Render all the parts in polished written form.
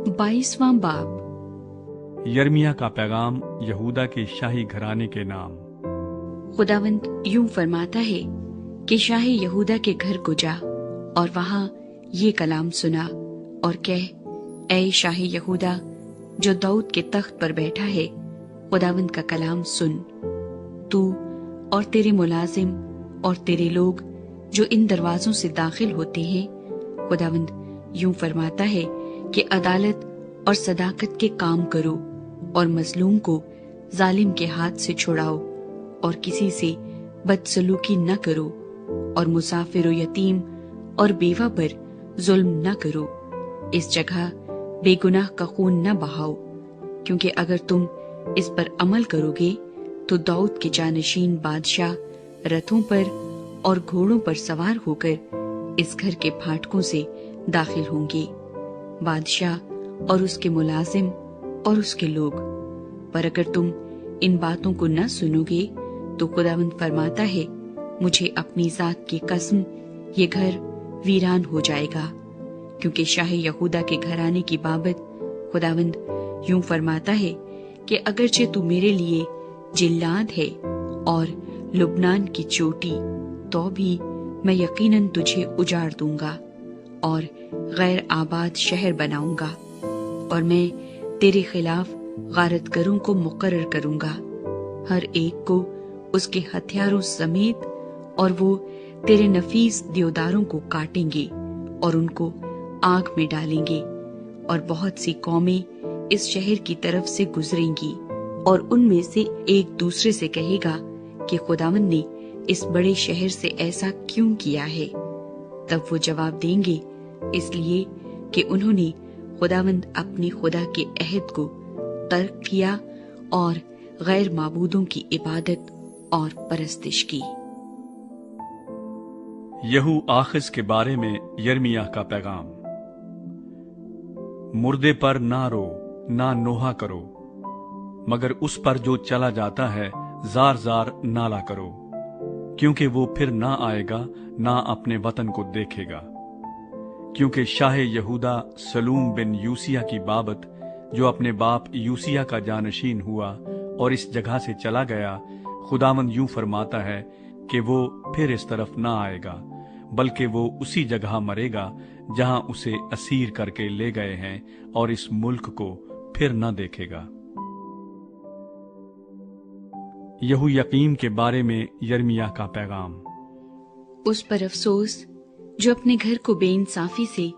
22वां बाब। यर्मिया का पैगाम यहूदा के शाही घराने के नाम। खुदावंद यूं फरमाता है कि शाही यहूदा के घर को जा और वहां ये कलाम सुना और कह, ऐ शाही यहूदा जो दाऊद के तख्त पर बैठा है, खुदावंद का कलाम सुन। तू और तेरे मुलाजिम और तेरे लोग जो इन दरवाजों से दाखिल होते हैं, खुदावंद यूं फरमाता है कि अदालत और सदाकत के काम करो और मजलूम को जालिम के हाथ से छुड़ाओ और किसी से बदसलूकी न करो और मुसाफिर और यतीम और बेवा पर जुल्म न करो। इस जगह बेगुनाह का खून न बहाओ, क्योंकि अगर तुम इस पर अमल करोगे तो दाऊद के जानशीन बादशाह रथों पर और घोड़ों पर सवार होकर इस घर के फाटकों से दाखिल होंगे, बादशाह और उसके मुलाजिम और उसके लोग। पर अगर तुम इन बातों को न सुनोगे तो खुदावंद फरमाता है, मुझे अपनी जात की कसम, ये घर वीरान हो जाएगा। क्योंकि शाही यहूदा के घराने की बाबत खुदावंद यूं फरमाता है कि अगरचे तू मेरे लिए जिल्लाद है और लुबनान की चोटी, तो भी मैं यकीनन तुझे उजाड़ दूंगा और गैर आबाद शहर बनाऊंगा और मैं तेरे खिलाफ गारतगरों को मुकर्रर करूंगा, हर एक को उसके हथियारों समेत, और वो तेरे नफीस देवदारों को काटेंगे और उनको आग में डालेंगे। और बहुत सी कौमें इस शहर की तरफ से गुजरेंगी और उनमें से एक दूसरे से कहेगा कि खुदावंद ने इस बड़े शहर से ऐसा क्यों किया है। तब वो जवाब देंगे, इसलिए कि उन्होंने खुदावंद अपने खुदा के अहद को तर्क किया और गैर माबूदों की इबादत और परस्तिश की। यहू आखिज के बारे में यर्मिया का पैगाम। मुर्दे पर ना रो ना नोहा करो, मगर उस पर जो चला जाता है जार जार नाला करो, क्योंकि वो फिर ना आएगा ना अपने वतन को देखेगा। क्योंकि शाह यहूदा सलूम बिन यूसिया की बाबत, जो अपने बाप यूसिया का जानशीन हुआ और इस जगह से चला गया, खुदावंद यूं फरमाता है कि वो फिर इस तरफ ना आएगा, बल्कि वो उसी जगह मरेगा जहां उसे असीर करके ले गए हैं, और इस मुल्क को फिर न देखेगा। यहोयाकीम के बारे में यर्मिया का पैगाम। उस पर अफसोस जो अपने घर को बेइंसाफी से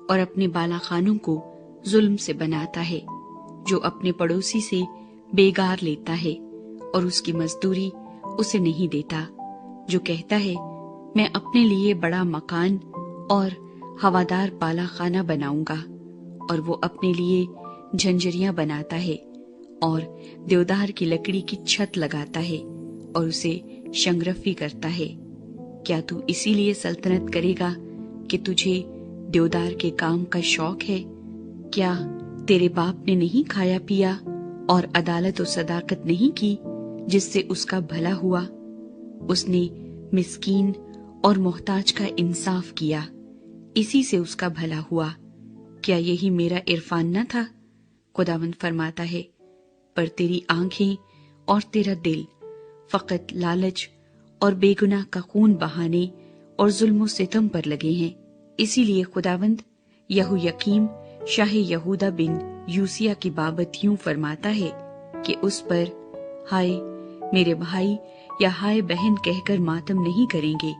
और अपने बालाखानों को जुल्म से बनाता है, जो अपने पड़ोसी से बेगार लेता है और उसकी मजदूरी उसे नहीं देता, जो कहता है मैं अपने लिए बड़ा मकान और हवादार बालाखाना बनाऊंगा, और वो अपने लिए झंझरियां बनाता है और देवदार की लकड़ी की छत लगाता है और उसे शंगरफी करता है। क्या तू इसीलिए सल्तनत करेगा कि तुझे देवदार के काम का शौक है? क्या तेरे बाप ने नहीं खाया पिया और अदालत और सदाकत नहीं की, जिससे उसका भला हुआ? उसने मिस्कीन और मोहताज का इंसाफ किया, इसी से उसका भला हुआ। क्या यही मेरा इरफान न था? खुदावंद फरमाता है, पर तेरी आंखें और तेरा दिल फकत लालच और बेगुनाह का खून बहाने और जुल्म सितम पर लगे हैं। इसीलिए खुदावंद यहोयाकीम शाह यहूदा बिन यूसिया की बाबत यूं फरमाता है कि उस पर हाय मेरे भाई या हाय बहन कहकर मातम नहीं करेंगे,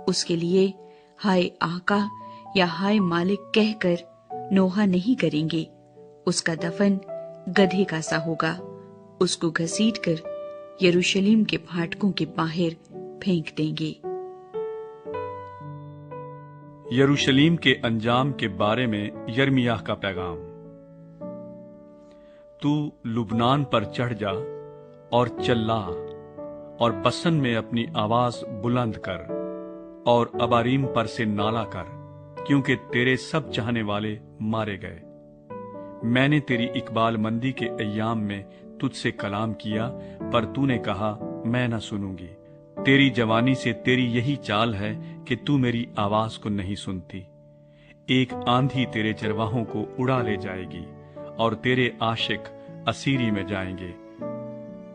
उसके लिए हाय आका या हाय मालिक कहकर नोहा नहीं करेंगे। उसका दफन गधे का सा होगा, उसको घसीट कर यरूशलेम के फाटकों के बाहर फेंक देंगे। यरूशलेम के अंजाम के बारे में यर्मिया का पैगाम। तू लुबनान पर चढ़ जा और चिल्ला और बसन में अपनी आवाज बुलंद कर और अबारीम पर से नाला कर, क्योंकि तेरे सब चाहने वाले मारे गए। मैंने तेरी इकबाल मंदी के अय्याम में तुझसे कलाम किया, पर तूने कहा मैं न सुनूंगी। तेरी जवानी से तेरी यही चाल है कि तू मेरी आवाज को नहीं सुनती। एक आंधी तेरे चरवाहों को उड़ा ले जाएगी और तेरे आशिक असीरी में जाएंगे।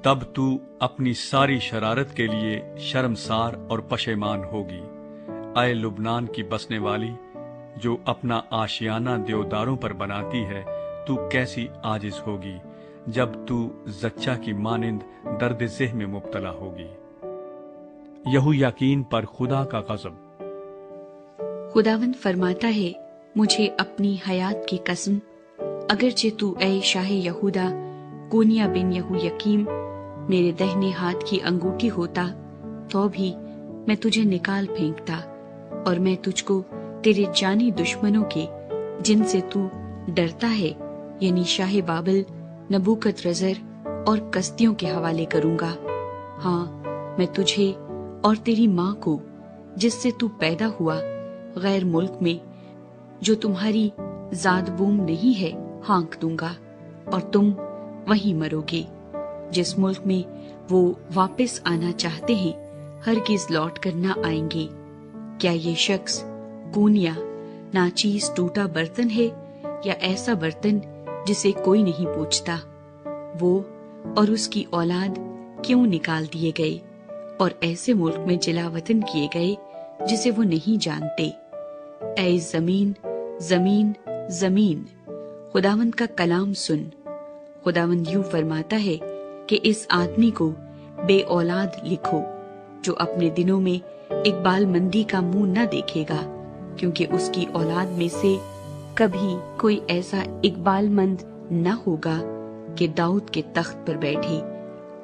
तब तू अपनी सारी शरारत के लिए शर्मसार और पशेमान होगी। ऐ लुबनान की बसने वाली, जो अपना आशियाना देवदारों पर बनाती है, तू कैसी आजिज होगी जब तू जच्चा की मानिंद दर्द ज़ेह में मुब्तला होगी। यहोयाकीन पर खुदा का गज़ब। खुदावंद फरमाता है, मुझे अपनी हयात की कसम, अगरचे तू ऐ शाह यहूदा कोनिया बिन यहोयाकीम मेरे दाहिने हाथ की अंगूठी होता, तो भी मैं तुझे निकाल फेंकता और मैं तुझको तेरे जानी दुश्मनों के, जिनसे तू डरता है, यानी शाह बाबिल, नबूकदरज़र और कस्तियों के हवाले करूंगा। हाँ, मैं तुझे और तेरी माँ को, जिससे तू पैदा हुआ, गैर मुल्क में जो तुम्हारी जाद बूम नहीं है, हाँक दूंगा और तुम वहीं मरोगे। जिस मुल्क में वो वापस आना चाहते हैं, हरगिज लौट कर न आएंगे। क्या ये शख्स कूनिया, नाचीज टूटा बर्तन है, या ऐसा बर्तन जिसे कोई नहीं पूछता? वो और उसकी औलाद क्यों निकाल दिए गए और ऐसे मुल्क में जलावतन किए गए जिसे वो नहीं जानते? ऐ जमीन जमीन जमीन, खुदावंद का कलाम सुन। खुदावंद यूं फरमाता है कि इस आदमी को बे औलाद लिखो, जो अपने दिनों में इकबाल मंदी का मुंह न देखेगा, क्योंकि उसकी औलाद में से कभी कोई ऐसा इकबाल मंद न होगा कि दाऊद के तख्त पर बैठे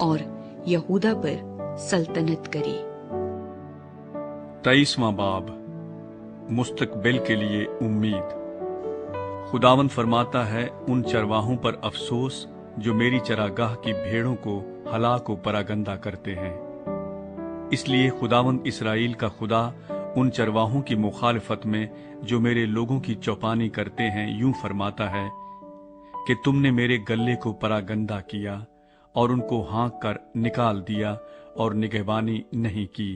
और यहूदा पर सल्तनत करे। 23वां बाब, मुस्तकबिल के लिए उम्मीद। खुदावंद फरमाता है, उन चरवाहों पर अफसोस जो मेरी चरागाह की भेड़ों को हलाक व परागंदा करते हैं। इसलिए खुदावंद इसराइल का खुदा उन चरवाहों की मुखालफत में जो मेरे लोगों की चौपानी करते हैं यूं फरमाता है कि तुमने मेरे गल्ले को परागंदा किया और उनको हाँक कर निकाल दिया और निगहबानी नहीं की।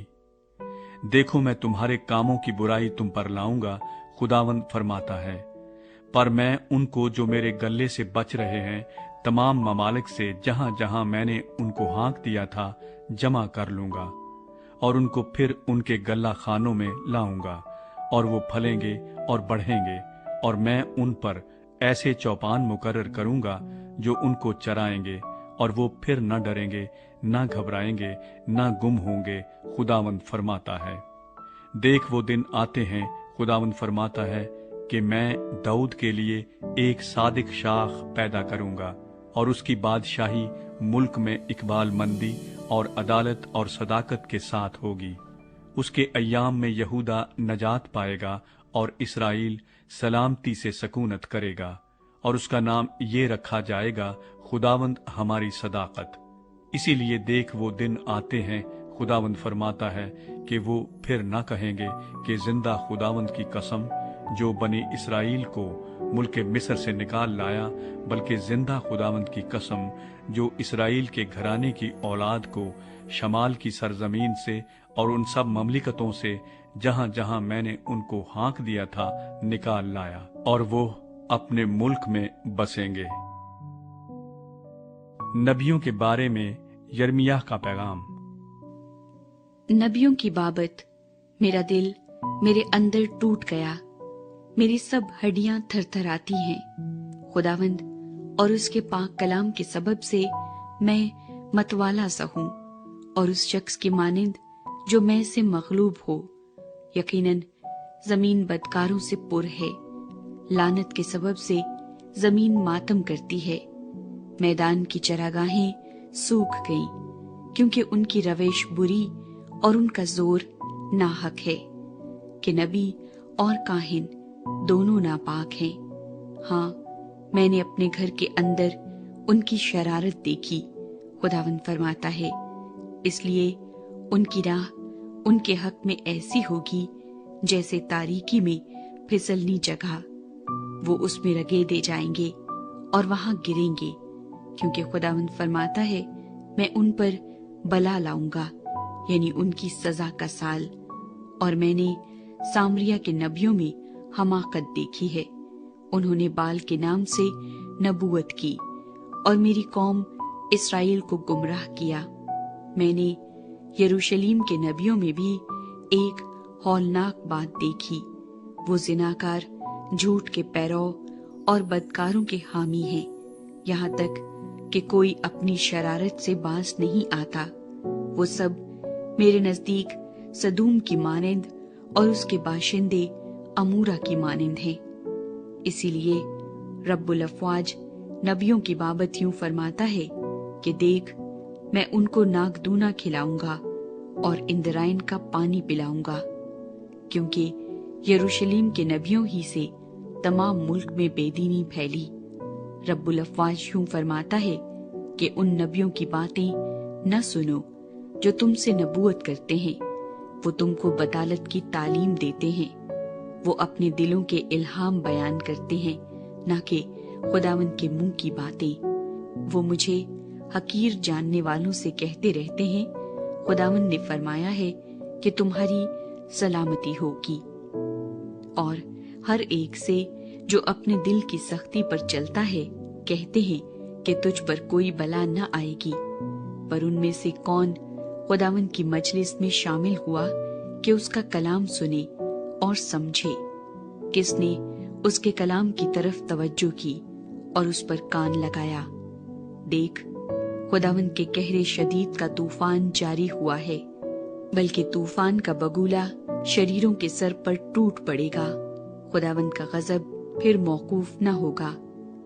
देखो, मैं तुम्हारे कामों की बुराई तुम पर लाऊंगा, खुदावंद फरमाता है, पर मैं उनको जो मेरे गले से बच रहे हैं तमाम ममालिक से जहां जहां मैंने उनको हाँक दिया था जमा कर लूंगा और उनको फिर उनके गल्ला खानों में लाऊंगा और वो फलेंगे और बढ़ेंगे और मैं उन पर ऐसे चौपान मुकर्रर करूंगा जो उनको चराएंगे और वो फिर न डरेंगे, न घबराएंगे, न गुम होंगे, खुदावंद फरमाता है। देख, वो दिन आते हैं, खुदावंद फरमाता है, कि मैं दाऊद के लिए एक सादिक शाख पैदा करूंगा और उसकी बादशाही मुल्क में इकबाल मंदी और अदालत और सदाकत के साथ होगी। उसके अय्याम में यहूदा नजात पाएगा और इसराइल सलामती से सकूनत करेगा और उसका नाम ये रखा जाएगा, खुदावंद हमारी सदाकत। इसीलिए देख, वो दिन आते हैं, खुदावंद फरमाता है, कि वो फिर न कहेंगे कि जिंदा खुदावंद की कसम जो बनी इसराइल को मुल्क मिस्र से निकाल लाया, बल्कि जिंदा खुदावंद की कसम जो इसराइल के घराने की औलाद को शमाल की सरजमीन से और उन सब ममलिकतों से जहां जहां मैंने उनको हाँक दिया था निकाल लाया, और वो अपने मुल्क में बसेंगे। नबियों के बारे में यर्मियाह का पैगाम। नबियों की बाबत मेरा दिल मेरे अंदर टूट गया, मेरी सब हड्डियां थरथराती हैं। खुदावंद और उसके पाक कलाम के सबब से मैं मतवाला सा हूं और उस शख्स की मानिंद जो मैं से मगलूब हो। यकीनन जमीन बदकारों से पुर है, लानत के सबब से जमीन मातम करती है। मैदान की चरागाहें सूख गईं, क्योंकि उनकी रवेश बुरी और उनका जोर नाहक है, कि नबी और काहिन दोनों नापाक हैं। हाँ, मैंने अपने घर के अंदर उनकी शरारत देखी, खुदावंद फरमाता है। इसलिए उनकी राह उनके हक में ऐसी होगी जैसे तारीकी में फिसलनी जगह। वो उसमें रगेदे जाएंगे और वहां गिरेंगे, क्योंकि खुदावंद फरमाता है, मैं उन पर बला लाऊंगा, यानी उनकी सजा का साल। और मैंने सामरिया के नबियों में حماقت دیکھی ہے۔ انہوں نے بال کے نام سے نبوت کی اور میری قوم اسرائیل کو گمراہ کیا۔ میں نے یروشلیم کے نبیوں میں بھی ایک ہولناک بات دیکھی، وہ زناکار، جھوٹ کے پیرو اور بدکاروں کے حامی ہیں، یہاں تک کہ کوئی اپنی شرارت سے باز نہیں آتا۔ وہ سب میرے نزدیک سدوم کی مانند اور اس کے باشندے امورا کی مانند ہیں۔ اسی لیے رب الافواج نبیوں کی بابت یوں فرماتا ہے کہ دیکھ، میں ان کو ناک دونا کھلاؤں گا اور اندرائن کا پانی پلاؤں گا، کیونکہ یروشلیم کے نبیوں ہی سے تمام ملک میں بے دینی پھیلی۔ رب الافواج یوں فرماتا ہے کہ ان نبیوں کی باتیں نہ سنو جو تم سے نبوت کرتے ہیں، وہ تم کو بطالت کی تعلیم دیتے ہیں، وہ اپنے دلوں کے الہام بیان کرتے ہیں، نہ کہ خداوند کے منہ کی باتیں۔ وہ مجھے حقیر جاننے والوں سے کہتے رہتے ہیں، خداوند نے فرمایا ہے کہ تمہاری سلامتی ہوگی، اور ہر ایک سے جو اپنے دل کی سختی پر چلتا ہے کہتے ہیں کہ تجھ پر کوئی بلا نہ آئے گی۔ پر ان میں سے کون خداوند کی مجلس میں شامل ہوا کہ اس کا کلام سنے اور سمجھے؟ کس نے اس کے کلام کی طرف توجہ کی اور اس پر کان لگایا؟ دیکھ، خداوند کے قہر شدید کا طوفان جاری ہوا ہے، بلکہ طوفان کا بگولا شریروں کے سر پر ٹوٹ پڑے گا۔ خداوند کا غضب پھر موقوف نہ ہوگا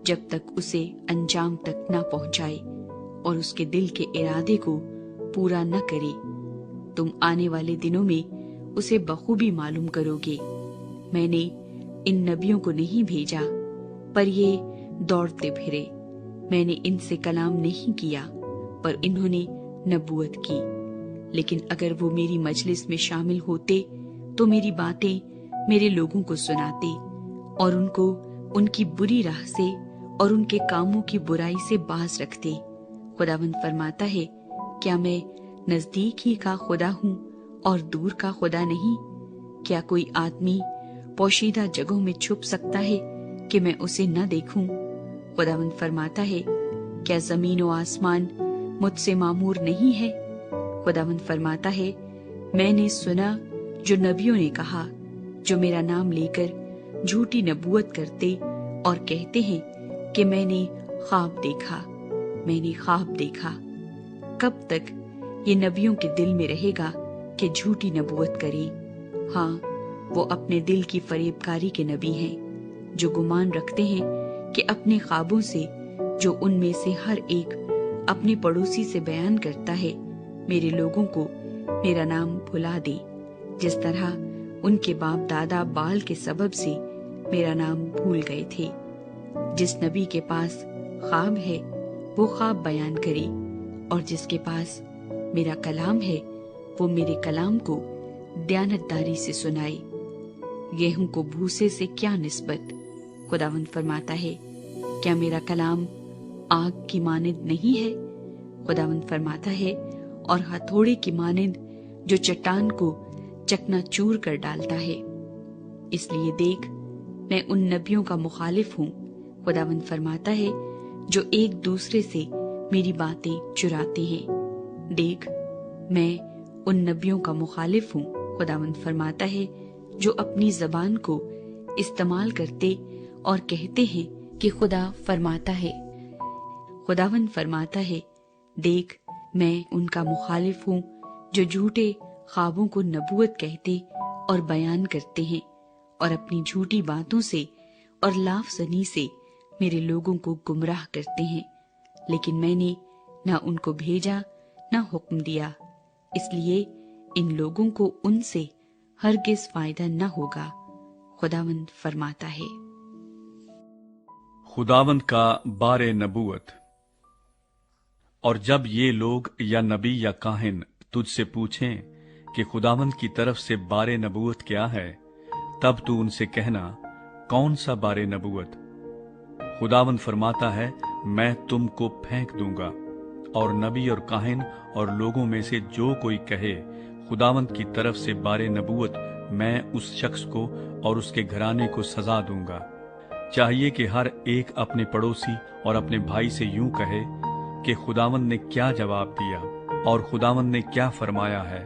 جب تک اسے انجام تک نہ پہنچائے اور اس کے دل کے ارادے کو پورا نہ کرے۔ تم آنے والے دنوں میں اسے بخوبی معلوم کرو گے۔ میں نے ان نبیوں کو نہیں بھیجا، پر یہ دوڑتے پھرے۔ میں نے ان سے کلام نہیں کیا، پر انہوں نے نبوت کی۔ لیکن اگر وہ میری مجلس میں شامل ہوتے تو میری باتیں میرے لوگوں کو سناتے اور ان کو ان کی بری راہ سے اور ان کے کاموں کی برائی سے باز رکھتے۔ خداوند فرماتا ہے، کیا میں نزدیک ہی کا خدا ہوں اور دور کا خدا نہیں؟ کیا کوئی آدمی پوشیدہ جگہوں میں چھپ سکتا ہے کہ میں اسے نہ دیکھوں؟ خداوند فرماتا ہے، کیا زمین و آسمان مجھ سے معمور نہیں ہے؟ خداوند فرماتا ہے، میں نے سنا جو نبیوں نے کہا، جو میرا نام لے کر جھوٹی نبوت کرتے اور کہتے ہیں کہ میں نے خواب دیکھا، میں نے خواب دیکھا۔ کب تک یہ نبیوں کے دل میں رہے گا کہ جھوٹی نبوت کریں؟ ہاں، وہ اپنے دل کی فریب کاری کے نبی ہیں، جو گمان رکھتے ہیں کہ اپنے خوابوں سے، جو ان میں سے ہر ایک اپنے پڑوسی سے بیان کرتا ہے، میرے لوگوں کو میرا نام بھلا دے، جس طرح ان کے باپ دادا بال کے سبب سے میرا نام بھول گئے تھے۔ جس نبی کے پاس خواب ہے وہ خواب بیان کرے، اور جس کے پاس میرا کلام ہے وہ میرے کلام کو دیانتداری سے سنائے۔ گیہوں کو بھوسے سے کیا نسبت؟ خداوند فرماتا ہے، کیا میرا کلام آگ کی مانند نہیں ہے؟ خداوند فرماتا ہے، اور ہتھوڑے کی مانند جو چٹان کو چکنا چور کر ڈالتا ہے۔ اس لیے دیکھ، میں ان نبیوں کا مخالف ہوں، خداوند فرماتا ہے، جو ایک دوسرے سے میری باتیں چراتے ہیں۔ دیکھ، میں ان نبیوں کا مخالف ہوں، خداوند فرماتا ہے، جو اپنی زبان کو استعمال کرتے اور کہتے ہیں کہ خدا فرماتا ہے۔ خداوند فرماتا ہے، دیکھ، میں ان کا مخالف ہوں جو جھوٹے خوابوں کو نبوت کہتے اور بیان کرتے ہیں، اور اپنی جھوٹی باتوں سے اور لاف زنی سے میرے لوگوں کو گمراہ کرتے ہیں۔ لیکن میں نے نہ ان کو بھیجا نہ حکم دیا، اس لیے ان لوگوں کو ان سے ہرگز فائدہ نہ ہوگا، خداوند فرماتا ہے۔ خداوند کا بار نبوت۔ اور جب یہ لوگ یا نبی یا کاہن تجھ سے پوچھیں کہ خداوند کی طرف سے بار نبوت کیا ہے، تب تو ان سے کہنا، کون سا بار نبوت؟ خداوند فرماتا ہے، میں تم کو پھینک دوں گا، اور نبی اور کاہن اور لوگوں میں سے جو کوئی کہے خداوند کی طرف سے بار نبوت، میں اس شخص کو اور اس کے گھرانے کو سزا دوں گا۔ چاہیے کہ ہر ایک اپنے پڑوسی اور اپنے بھائی سے یوں کہے کہ خداوند نے کیا جواب دیا اور خداوند نے کیا فرمایا ہے،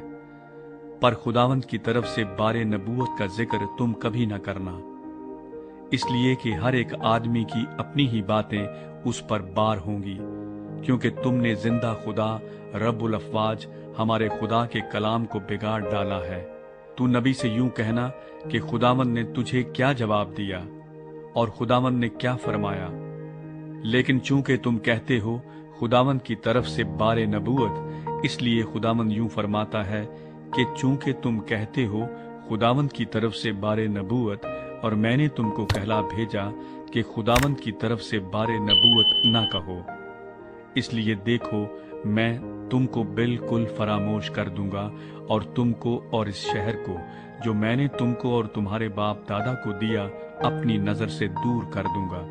پر خداوند کی طرف سے بار نبوت کا ذکر تم کبھی نہ کرنا، اس لیے کہ ہر ایک آدمی کی اپنی ہی باتیں اس پر بار ہوں گی، کیونکہ تم نے زندہ خدا رب الافواج ہمارے خدا کے کلام کو بگاڑ ڈالا ہے۔ تو نبی سے یوں کہنا کہ خداوند نے تجھے کیا جواب دیا اور خداوند نے کیا فرمایا، لیکن چونکہ تم کہتے ہو خداوند کی طرف سے بار نبوت، اس لیے خداوند یوں فرماتا ہے کہ چونکہ تم کہتے ہو خداوند کی طرف سے بار نبوت، اور میں نے تم کو کہلا بھیجا کہ خداوند کی طرف سے بار نبوت نہ کہو، اس لیے دیکھو میں تم کو بالکل فراموش کر دوں گا، اور تم کو اور اس شہر کو جو میں نے تم کو اور تمہارے باپ دادا کو دیا اپنی نظر سے دور کر دوں گا،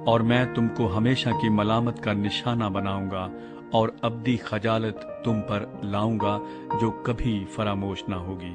اور میں تم کو ہمیشہ کی ملامت کا نشانہ بناؤں گا اور ابدی خجالت تم پر لاؤں گا جو کبھی فراموش نہ ہوگی۔